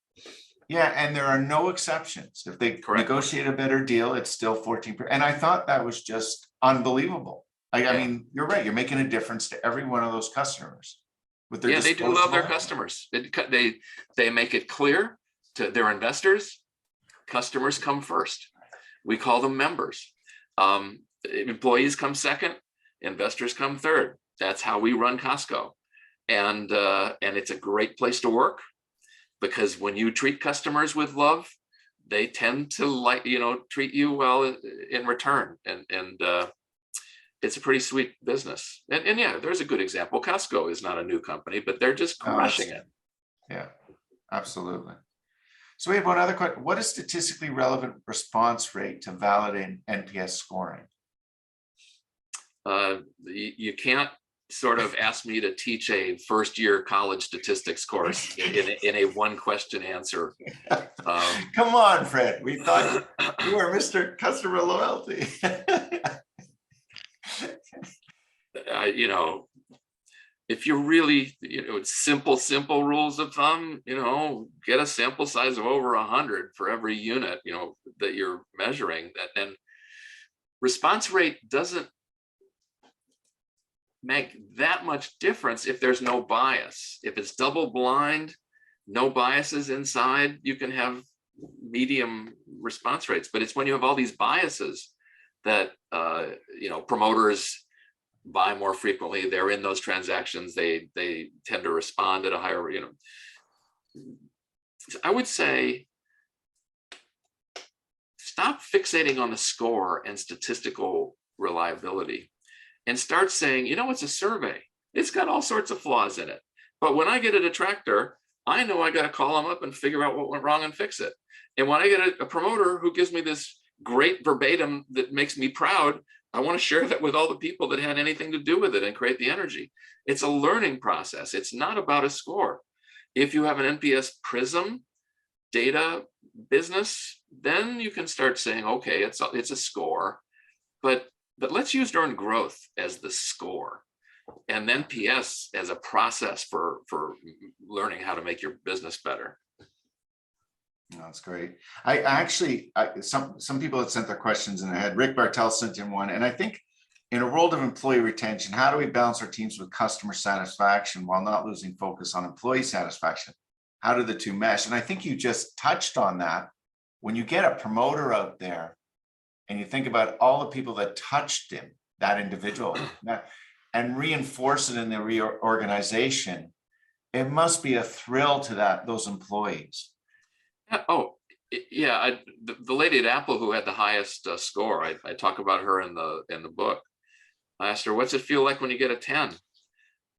Yeah, and there are no exceptions. If they negotiate a better deal, it's still 14%. And I thought that was just unbelievable. I mean, you're right. You're making a difference to every one of those customers. With their they do love their customers. They make it clear to their investors, customers come first. We call them members. Employees come second, investors come third. That's how we run Costco. And it's a great place to work, because when you treat customers with love, they tend to treat you well in return. And it's a pretty sweet business. And yeah, there's a good example. Costco is not a new company, but they're just crushing it. Yeah, absolutely. So we have one other question. What is statistically relevant response rate to validate NPS scoring? You can't sort of ask me to teach a first-year college statistics course in a one-question answer. Come on, Fred. We thought you were Mr. Customer Loyalty. If you're really, simple rules of thumb, get a sample size of over 100 for every unit, that you're measuring. Then response rate doesn't make that much difference if there's no bias. If it's double blind, no biases inside, you can have medium response rates. But it's when you have all these biases that promoters buy more frequently, they're in those transactions, they tend to respond at a higher, I would say stop fixating on the score and statistical reliability and start saying, you know, it's a survey. It's got all sorts of flaws in it. But when I get a detractor, I know I got to call them up and figure out what went wrong and fix it. And when I get a promoter who gives me this great verbatim that makes me proud, I want to share that with all the people that had anything to do with it and create the energy. It's a learning process. It's not about a score. If you have an NPS Prism data business, then you can start saying, okay, it's a score, but let's use earned growth as the score, and then PS as a process for learning how to make your business better. That's great. I actually, some people had sent their questions in ahead. Rick Bartel sent in one, and I think in a world of employee retention, how do we balance our teams with customer satisfaction while not losing focus on employee satisfaction? How do the two mesh? And I think you just touched on that. When you get a promoter out there and you think about all the people that touched him, that individual, and reinforce it in the reorganization, it must be a thrill to those employees. Oh, yeah. The lady at Apple who had the highest score, I talk about her in the book. I asked her, what's it feel like when you get a 10?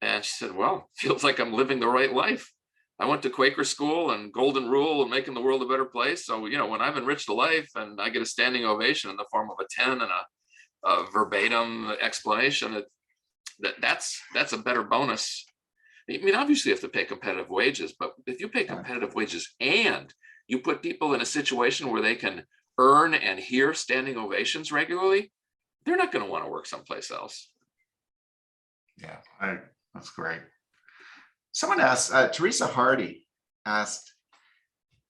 And she said, well, it feels like I'm living the right life. I went to Quaker school and Golden Rule and making the world a better place. So, you know, when I've enriched a life and I get a standing ovation in the form of a 10 and a verbatim explanation, that's a better bonus. I mean, obviously you have to pay competitive wages, but if you pay competitive wages and you put people in a situation where they can earn and hear standing ovations regularly, they're not going to want to work someplace else. Yeah, that's great. Someone asked, Teresa Hardy asked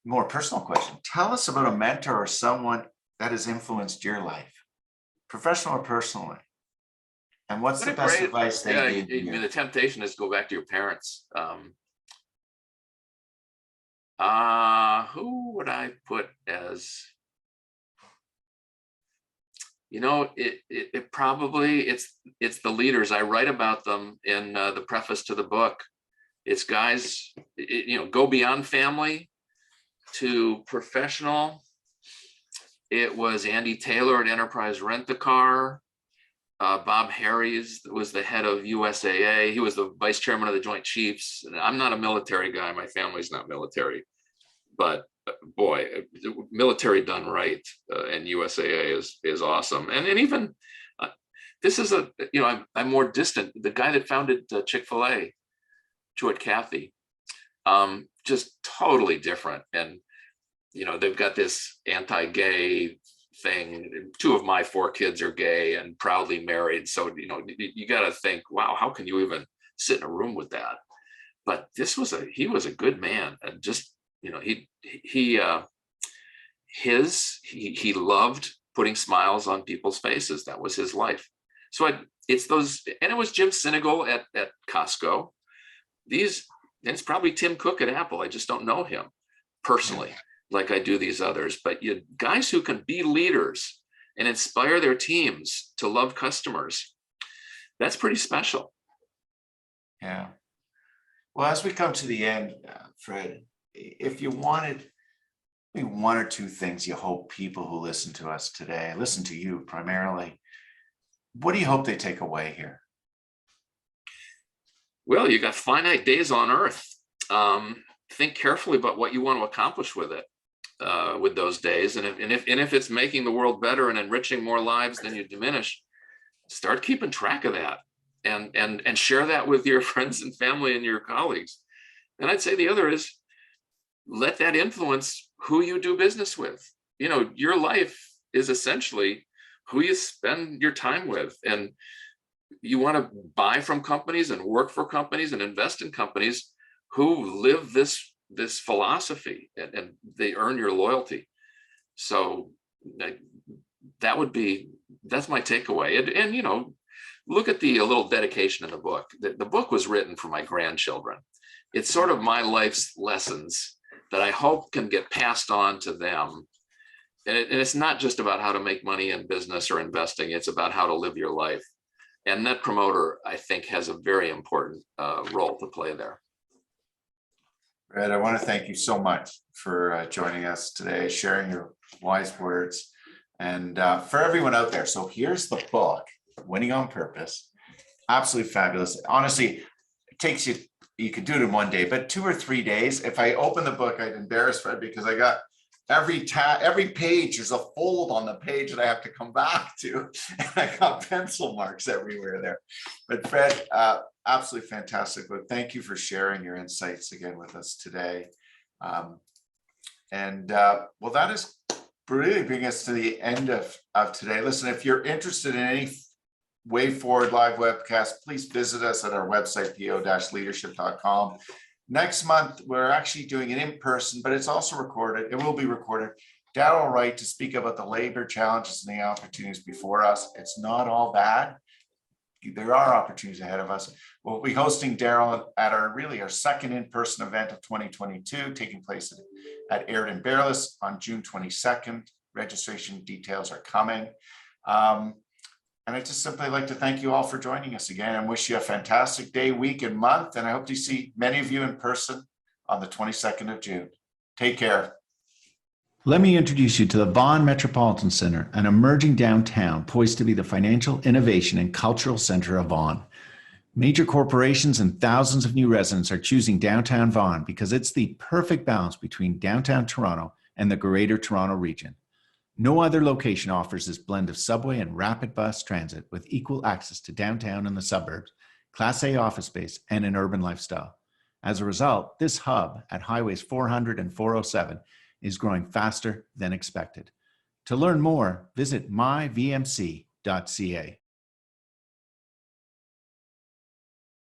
more personal question. Tell us about a mentor or someone that has influenced your life, professional or personally. And what's the best advice they gave you? I mean, the temptation is to go back to your parents. Who would I put as, you know, it probably, it's the leaders. I write about them in the preface to the book. It's guys, you know, go beyond family to professional. It was Andy Taylor at Enterprise Rent-A-Car. Bob Harries was the head of USAA. He was the vice chairman of the Joint Chiefs. And I'm not a military guy. My family's not military, but boy, military done right, and USAA is awesome. And even this is you know, I'm more distant. The guy that founded Chick-fil-A, Jewett Cathy, just totally different. And you know, they've got this anti-gay thing. 2 of my 4 kids are gay and proudly married. So, you know, you got to think, wow, how can you even sit in a room with that? But he was a good man. And just, you know, he loved putting smiles on people's faces. That was his life. So it's those, and it was Jim Sinegal at Costco. And it's probably Tim Cook at Apple. I just don't know him personally like I do these others, but you guys who can be leaders and inspire their teams to love customers, that's pretty special. Yeah. Well, as we come to the end, Fred, if you wanted maybe 1 or 2 things you hope people who listen to us today, listen to you primarily, what do you hope they take away here? Well, you got finite days on Earth. Think carefully about what you want to accomplish with it, with those days. And if it's making the world better and enriching more lives than you diminish, start keeping track of that and share that with your friends and family and your colleagues. And I'd say the other is let that influence who you do business with. You know, your life is essentially who you spend your time with. And you want to buy from companies and work for companies and invest in companies who live this philosophy, and they earn your loyalty. So that's my takeaway. And you know, look at a little dedication in the book. The book was written for my grandchildren. It's sort of my life's lessons that I hope can get passed on to them. And it's not just about how to make money in business or investing. It's about how to live your life. And Net Promoter, I think, has a very important role to play there. Fred, I want to thank you so much for joining us today, sharing your wise words. And for everyone out there, so here's the book, Winning on Purpose. Absolutely fabulous. Honestly, it takes you, you could do it in one day, but 2 or 3 days. If I open the book, I'd embarrass Fred because I got every page is a fold on the page that I have to come back to. And I got pencil marks everywhere there. But Fred, absolutely fantastic book. Thank you for sharing your insights again with us today. Well, that is really bringing us to the end of today. Listen, if you're interested in any Way Forward live webcast, please visit us at our website, po-leadership.com. Next month, we're actually doing it in person, but it's also recorded. It will be recorded. Daryl Wright to speak about the labor challenges and the opportunities before us. It's not all bad. There are opportunities ahead of us. We'll be hosting Daryl at our second in-person event of 2022, taking place at Airden Bearless on June 22nd. Registration details are coming. And I just simply like to thank you all for joining us again and wish you a fantastic day, week, and month. And I hope to see many of you in person on the 22nd of June. Take care. Let me introduce you to the Vaughan Metropolitan Center, an emerging downtown poised to be the financial, innovation, and cultural center of Vaughan. Major corporations and thousands of new residents are choosing downtown Vaughan because it's the perfect balance between downtown Toronto and the Greater Toronto Region. No other location offers this blend of subway and rapid bus transit with equal access to downtown and the suburbs, Class A office space, and an urban lifestyle. As a result, this hub at Highways 400 and 407 is growing faster than expected. To learn more, visit myvmc.ca.